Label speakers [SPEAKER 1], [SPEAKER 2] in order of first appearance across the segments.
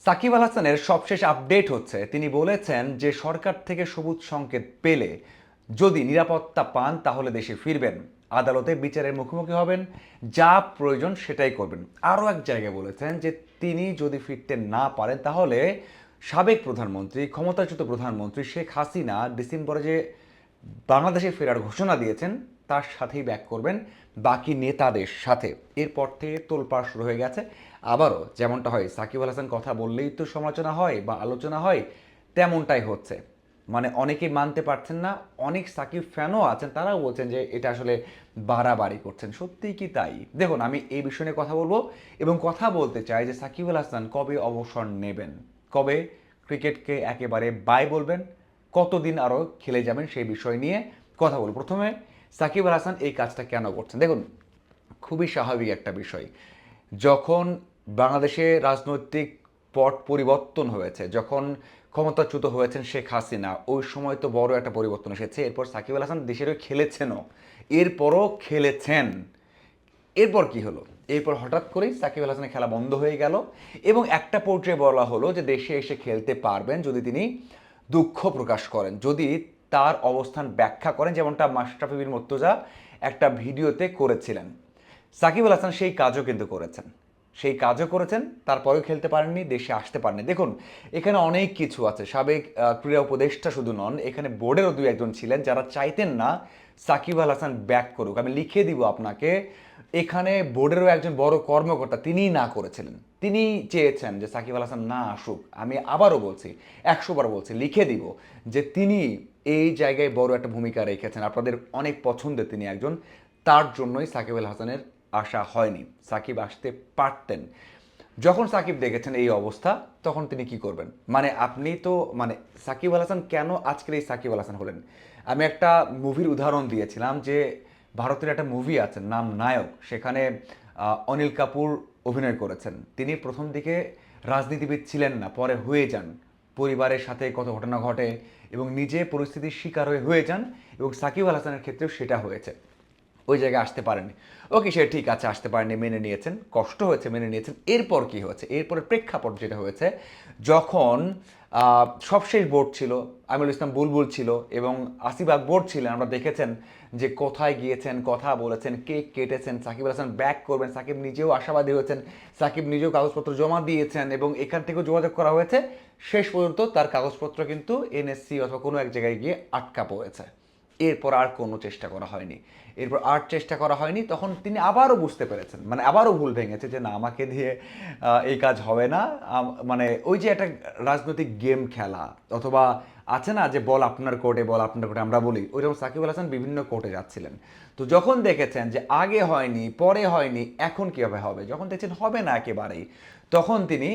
[SPEAKER 1] সাকিব আল হাসানের সবশেষ আপডেট হচ্ছে তিনি বলেছেন যে সরকার থেকে সবুজ সংকেত পেলে যদি নিরাপত্তা পান তাহলে দেশে ফিরবেন, আদালতে বিচারের মুখোমুখি হবেন, যা প্রয়োজন সেটাই করবেন। আরও এক জায়গায় বলেছেন যে তিনি যদি ফিরতে না পারেন তাহলে সাবেক প্রধানমন্ত্রী, ক্ষমতাচ্যুত প্রধানমন্ত্রী শেখ হাসিনা ডিসেম্বরে যে বাংলাদেশে ফেরার ঘোষণা দিয়েছেন তার সাথেই ব্যাক করবেন বাকি নেতাদের সাথে। এরপর থেকে তোলপাড় শুরু হয়ে গেছে। আবারও যেমনটা হয়, সাকিব আল হাসান কথা বললেই তো সমালোচনা হয় বা আলোচনা হয়, তেমনটাই হচ্ছে। মানে অনেকেই মানতে পারছেন না, অনেক সাকিব ফ্যানও আছেন তারাও বলছেন যে এটা আসলে বাড়াবাড়ি করছেন। সত্যিই কি তাই? দেখুন, আমি এই বিষয় নিয়ে কথা বলবো এবং কথা বলতে চাই যে সাকিব আল হাসান কবে অবসর নেবেন, কবে ক্রিকেটকে একেবারে বাই বলবেন, কতদিন আরও খেলে যাবেন সেই বিষয় নিয়ে কথা বলব। প্রথমে সাকিব আল হাসান এই কাজটা কেন করছেন দেখুন, খুবই স্বাভাবিক একটা বিষয়। যখন বাংলাদেশে রাজনৈতিক পট পরিবর্তন হয়েছে, যখন ক্ষমতাচ্যুত হয়েছেন শেখ হাসিনা, ওই সময় তো বড় একটা পরিবর্তন এসেছে। এরপর সাকিব আল হাসান দেশের হয়ে খেলেছেনও, এরপরও খেলেছেন। এরপর কি হলো? এরপর হঠাৎ করেই সাকিব আল হাসানের খেলা বন্ধ হয়ে গেল এবং একটা পর্যায়ে বলা হলো যে দেশে এসে খেলতে পারবেন যদি তিনি দুঃখ প্রকাশ করেন, যদি তার অবস্থান ব্যাখ্যা করেন, যেমনটা মাশরাফি বিন মুর্তজা একটা ভিডিওতে করেছিলেন। সাকিব আল হাসান সেই কাজও কিন্তু করেছেন, সেই কাজও করেছেন, তারপরেও খেলতে পারেননি, দেশে আসতে পারেননি। দেখুন, এখানে অনেক কিছু আছে। সাবেক ক্রীড়া উপদেষ্টা শুধু নন, এখানে বোর্ডেরও দুই একজন ছিলেন যারা চাইতেন না সাকিব আল হাসান ব্যাক করুক। আমি লিখে দিব আপনাকে, এখানে বোর্ডেরও একজন বড় কর্মকর্তা তিনিই না করেছিলেন। তিনি চেয়েছেন যে সাকিব আল হাসান না আসুক। আমি আবারও বলছি, 100 বার বলছি, লিখে দিব যে তিনি এই জায়গায় বড় একটা ভূমিকা রেখেছেন। আপনাদের অনেক পছন্দের তিনি একজন, তার জন্যই সাকিব আল হাসানের আসা হয়নি। সাকিব আসতে পারতেন। যখন সাকিব দেখেছেন এই অবস্থা, তখন তিনি কি করবেন? মানে আপনি তো মানে সাকিব আল হাসান কেন আজকের এই সাকিব আল হাসান হলেন? আমি একটা মুভির উদাহরণ দিয়েছিলাম যে ভারতের একটা মুভি আছে নাম নায়ক, সেখানে অনিল কাপুর অভিনয় করেছেন। তিনি প্রথম দিকে রাজনীতিবিদ ছিলেন না, পরে হয়ে যান। পরিবারের সাথে কত ঘটনা ঘটে এবং নিজে পরিস্থিতির শিকার হয়ে যান, এবং সাকিব আল হাসানের ক্ষেত্রেও সেটা হয়েছে। ওই জায়গায় আসতে পারেনি। ওকে, সে ঠিক আছে, আসতে পারেনি, মেনে নিয়েছেন, কষ্ট হয়েছে, মেনে নিয়েছেন। এরপর কি হয়েছে? এরপরের প্রেক্ষাপট যেটা হয়েছে, যখন সবশেষ বোর্ড ছিল, আমিরুল ইসলাম বুলবুল ছিল এবং আসিফ আকবর ছিলেন, আমরা দেখেছেন যে কোথায় গিয়েছেন, কথা বলেছেন, কেক কেটেছেন, সাকিব আল হাসান ব্যাক করবেন, সাকিব নিজেও আশাবাদী হয়েছেন, সাকিব নিজেও কাগজপত্র জমা দিয়েছেন এবং এখান থেকেও যোগাযোগ করা হয়েছে। শেষ পর্যন্ত তার কাগজপত্র কিন্তু এনএসসি অথবা কোনো এক জায়গায় গিয়ে আটকা পড়েছে। এরপর আর কোনো চেষ্টা করা হয়নি। এরপর আর চেষ্টা করা হয়নি। তখন তিনি আবারও বুঝতে পেরেছেন, মানে আবারও ভুল ভেঙেছে যে না, আমাকে দিয়ে এই কাজ হবে না। মানে ওই যে একটা রাজনৈতিক গেম খেলা, অথবা আছে না যে বল আপনার কোর্টে, বল আপনার কোর্টে আমরা বলি, ওইরকম সাকিব আল হাসান বিভিন্ন কোর্টে যাচ্ছিলেন। তো যখন দেখেছেন যে আগে হয়নি, পরে হয়নি, এখন কীভাবে হবে, যখন দেখছেন হবে না একেবারেই, তখন তিনি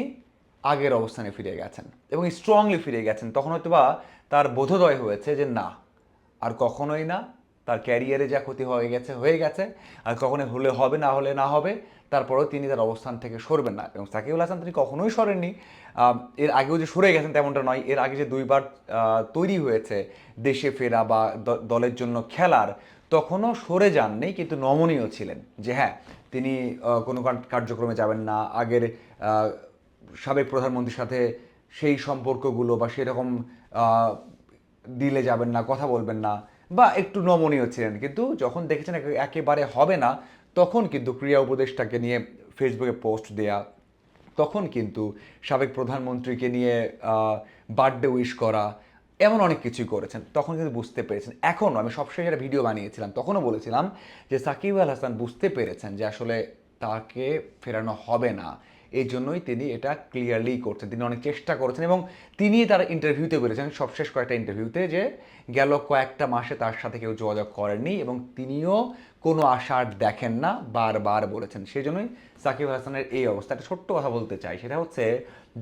[SPEAKER 1] আগের অবস্থানে ফিরে গেছেন এবং স্ট্রংলি ফিরে গেছেন। তখন হয়তো বা তার বোধোদয় হয়েছে যে না, আর কখনোই না, তার ক্যারিয়ারে যা ক্ষতি হয়ে গেছে হয়ে গেছে, আর কখনোই হলে হবে, না হলে না হবে। তারপরেও তিনি তার অবস্থান থেকে সরবেন না এবং সাকিবুল হাসান তিনি কখনোই সরেননি। এর আগেও যে সরে গেছেন তেমনটা নয়। এর আগে যে দুইবার তৈরি হয়েছে দেশে ফেরা বা দলের জন্য খেলার, তখনও সরে যাননি, কিন্তু নমনীয় ছিলেন যে হ্যাঁ, তিনি কোনো কার্যক্রমে যাবেন না, আগের সাবেক প্রধানমন্ত্রীর সাথে সেই সম্পর্কগুলো বা সেরকম দিলে যাবেন না, কথা বলবেন না, বা একটু নমনীয় ছিলেন। কিন্তু যখন দেখেছেন একেবারে হবে না, তখন কিন্তু ক্রীড়া উপদেষ্টাকে নিয়ে ফেসবুকে পোস্ট দেয়া, তখন কিন্তু সাবেক প্রধানমন্ত্রীকে নিয়ে বার্থডে উইশ করা, এমন অনেক কিছুই করেছেন। তখন কিন্তু বুঝতে পেরেছেন। এখনও আমি সবসময় একটা ভিডিও বানিয়েছিলাম, তখনও বলেছিলাম যে সাকিব আল হাসান বুঝতে পেরেছেন যে আসলে তাকে ফেরানো হবে না। এই জন্যই তিনি এটা ক্লিয়ারলি করছেন। তিনি অনেক চেষ্টা করেছেন এবং তিনি তার ইন্টারভিউতে বলেছেন, সবশেষ কয়েকটা ইন্টারভিউতে, যে গেল কয়েকটা মাসে তার সাথে কেউ যোগাযোগ করেননি এবং তিনিও কোনো আশা দেখেন না, বারবার বলেছেন। সেই জন্যই সাকিব হাসানের এই অবস্থা। একটা ছোট্ট কথা বলতে চাই, সেটা হচ্ছে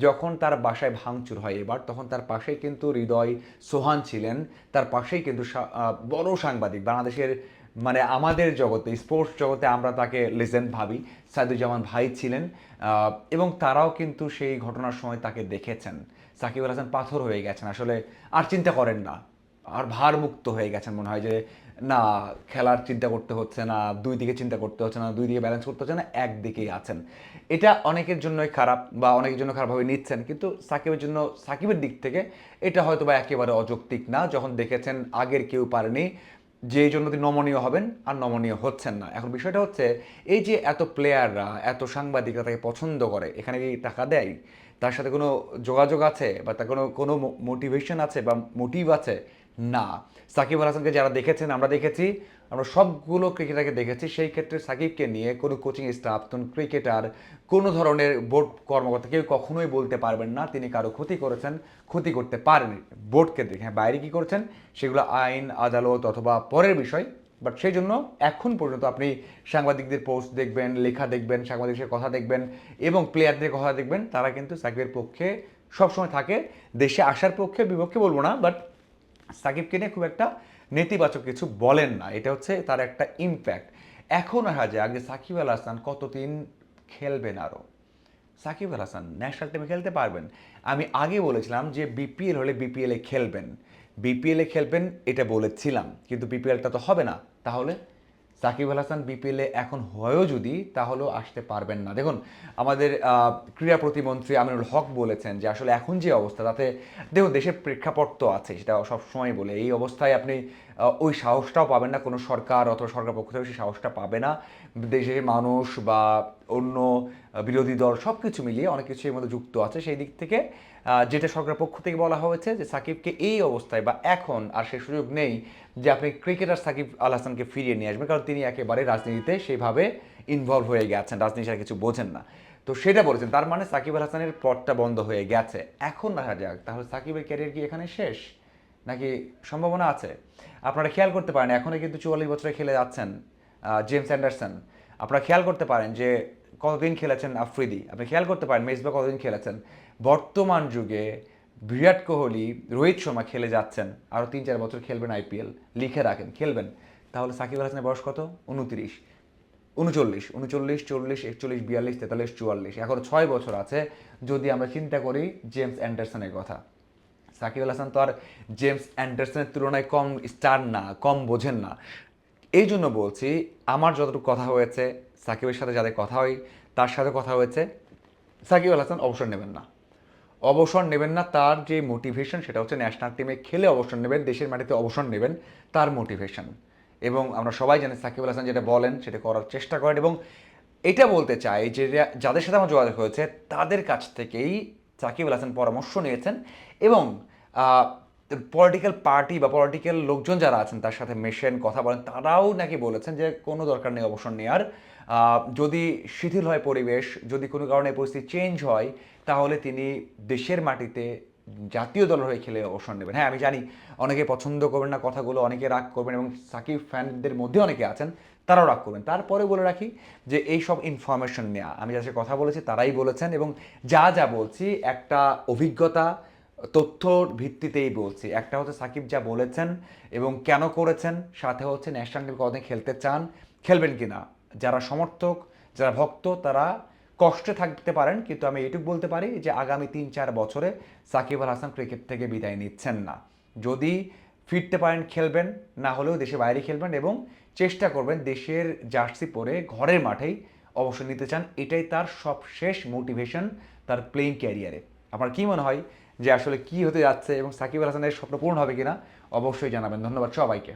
[SPEAKER 1] যখন তার বাসায় ভাঙচুর হয় এবার, তখন তার পাশেই কিন্তু হৃদয় সোহান ছিলেন, তার পাশেই কিন্তু বড় সাংবাদিক বাংলাদেশের, মানে আমাদের জগতে, স্পোর্টস জগতে আমরা তাকে লেজেন্ড ভাবি, সাইদুজ্জামান ভাই ছিলেন, এবং তারাও কিন্তু সেই ঘটনার সময় তাকে দেখেছেন। সাকিব আল হাসান পাথর হয়ে গেছেন, আসলে আর চিন্তা করেন না। আর ভারমুক্ত হয়ে গেছেন মনে হয়, যে না খেলার চিন্তা করতে হচ্ছে না, দুই দিকে চিন্তা করতে হচ্ছে না, দুই দিকে ব্যালেন্স করতে হচ্ছে না, একদিকেই আছেন। এটা অনেকের জন্যই খারাপ বা অনেকের জন্য খারাপভাবে নিচ্ছেন, কিন্তু সাকিবের জন্য, সাকিবের দিক থেকে এটা হয়তো বা একেবারে অযৌক্তিক না, যখন দেখেছেন আগের কেউ পারেনি, যেই জন্য তিনি নমনীয় হবেন আর নমনীয় হচ্ছেন না। এখন বিষয়টা হচ্ছে এই যে এত প্লেয়াররা, এত সাংবাদিকরা তাকে পছন্দ করে, এখানে কি টাকা দেয়, তার সাথে কোনো যোগাযোগ আছে বা তার কোনো কোনো মোটিভেশন আছে বা মোটিভ আছে? না। সাকিব আল হাসানকে যারা দেখেছেন, আমরা দেখেছি, আমরা সবগুলো ক্রিকেটারকে দেখেছি, সেই ক্ষেত্রে সাকিবকে নিয়ে কোনো কোচিং স্টাফ, কোনো ক্রিকেটার, কোনো ধরনের বোর্ড কর্মকর্তা কেউ কখনোই বলতে পারবেন না তিনি কারো ক্ষতি করেছেন, ক্ষতি করতে পারেন বোর্ডকে দেখে। হ্যাঁ, বাইরে কী করছেন সেগুলো আইন আদালত অথবা পরের বিষয়, বাট সেই জন্য এখন পর্যন্ত আপনি সাংবাদিকদের পোস্ট দেখবেন, লেখা দেখবেন, সাংবাদিকদের কথা দেখবেন এবং প্লেয়ারদের কথা দেখবেন, তারা কিন্তু সাকিবের পক্ষে সবসময় থাকে। দেশে আসার পক্ষে বিপক্ষে বলবো না, বাট সাকিবকে নিয়ে খুব একটা নেতিবাচক কিছু বলেন না। এটা হচ্ছে তার একটা ইম্প্যাক্ট। এখন আসা যায় আগে সাকিব আল হাসান কতদিন খেলবেন আরও? সাকিব আল হাসান ন্যাশনাল টিমে খেলতে পারবেন। আমি আগে বলেছিলাম যে বিপিএল হলে বিপিএলে খেলবেন, বিপিএলে খেলবেন এটা বলেছিলাম, কিন্তু বিপিএলটা তো হবে না। তাহলে সাকিব আল হাসান বিপিএলে এখন হয়েও যদি, তাহলেও আসতে পারবেন না। দেখুন, আমাদের ক্রীড়া প্রতিমন্ত্রী আমিনুল হক বলেছেন যে আসলে এখন যে অবস্থা, তাতে দেখুন দেশের প্রেক্ষাপট তো আছে, সেটা সবসময় বলে, এই অবস্থায় আপনি ওই সাহসটাও পাবেন না, কোনো সরকার অথবা সরকার পক্ষ থেকে সেই সাহসটা পাবে না। দেশের মানুষ বা অন্য বিরোধী দল সব কিছু মিলিয়ে অনেক কিছু এর মধ্যে যুক্ত আছে। সেই দিক থেকে যেটা সরকার পক্ষ থেকে বলা হয়েছে যে সাকিবকে এই অবস্থায় বা এখন আর সে সুযোগ নেই যে আপনি ক্রিকেটার সাকিব আল হাসানকে ফিরিয়ে নিয়ে আসবেন, কারণ তিনি একেবারে রাজনীতিতে সেইভাবে ইনভলভ হয়ে গেছেন, রাজনীতি আর কিছু বোঝেন না। তো সেটা বলেছেন, তার মানে সাকিব আল হাসানের পথটা বন্ধ হয়ে গেছে। এখন দেখা যাক তাহলে সাকিবের ক্যারিয়ার কি এখানে শেষ, নাকি সম্ভাবনা আছে? আপনারা খেয়াল করতে পারেন এখনও কিন্তু 44 বছরে খেলে যাচ্ছেন জেমস অ্যান্ডারসন। আপনারা খেয়াল করতে পারেন যে কতদিন খেলেছেন আফ্রিদি, আপনি খেয়াল করতে পারেন মেজবা কতদিন খেলেছেন। বর্তমান যুগে বিরাট কোহলি, রোহিত শর্মা খেলে যাচ্ছেন, আরও 3-4 বছর খেলবেন আইপিএল, লিখে রাখেন খেলবেন। তাহলে সাকিব আল হাসানের বয়স কত? 29, 39, 39, 40, 41, 42, 43, 44, এখন 6 বছর আছে। যদি আমরা চিন্তা করি জেমস অ্যান্ডারসনের কথা, সাকিব আল হাসান তো আর জেমস অ্যান্ডারসনের তুলনায় কম স্টার না, কম বোঝেন না। এই জন্য বলছি, আমার যতটুকু কথা হয়েছে, সাকিবের সাথে যাদের কথা হয় তার সাথে কথা হয়েছে, সাকিব আল হাসান অবসর নেবেন না, অবসর নেবেন না। তার যে মোটিভেশন সেটা হচ্ছে ন্যাশনাল টিমে খেলে অবসর নেবেন, দেশের মাটিতে অবসর নেবেন, তার মোটিভেশন। এবং আমরা সবাই জানি সাকিব আল হাসান যেটা বলেন সেটা করার চেষ্টা করেন, এবং এটা বলতে চাই যে যাদের সাথে আমার যোগাযোগ হয়েছে তাদের কাছ থেকেই সাকিব আল হাসান পরামর্শ নিয়েছেন, এবং পলিটিক্যাল পার্টি বা পলিটিক্যাল লোকজন যারা আছেন তার সাথে মেশেন, কথা বলেন, তারাও নাকি বলেছেন যে কোনো দরকার নেই অবসর নেওয়ার। যদি শিথিল হয় পরিবেশ, যদি কোনো কারণে পরিস্থিতি চেঞ্জ হয়, তাহলে তিনি দেশের মাটিতে জাতীয় দলের হয়ে খেলে অবসর নেবেন। হ্যাঁ, আমি জানি অনেকে পছন্দ করবেন না কথাগুলো, অনেকে রাগ করবেন, এবং সাকিব ফ্যানদের মধ্যে অনেকে আছেন তারাও রাগ করবেন। তারপরে বলে রাখি যে এই সব ইনফরমেশন নেওয়া, আমি যাদের সাথে কথা বলেছি তারাই বলেছেন, এবং যা যা বলছি একটা অভিজ্ঞতা, তথ্যর ভিত্তিতেই বলছি। একটা হচ্ছে সাকিব যা বলেছেন এবং কেন করেছেন, সাথে হচ্ছে ন্যাশনাল টিম কতদিন খেলতে চান, খেলবেন কিনা। যারা সমর্থক, যারা ভক্ত, তারা কষ্টে থাকতে পারেন, কিন্তু আমি এটুকু বলতে পারি যে আগামী 3-4 বছরে সাকিব আল হাসান ক্রিকেট থেকে বিদায় নিচ্ছেন না। যদি ফিরতে পারেন খেলবেন, না হলেও দেশে বাইরে খেলবেন, এবং চেষ্টা করবেন দেশের জার্সি পরে ঘরের মাঠেই অবসর নিতে চান। এটাই তার সবশেষ মোটিভেশন তার প্লেইং ক্যারিয়ারে। আপনার কি মনে হয় যে আসলে কি হতে যাচ্ছে এবং সাকিব আল হাসানের স্বপ্ন পূরণ হবে কিনা? অবশ্যই জানাবেন। ধন্যবাদ সবাইকে।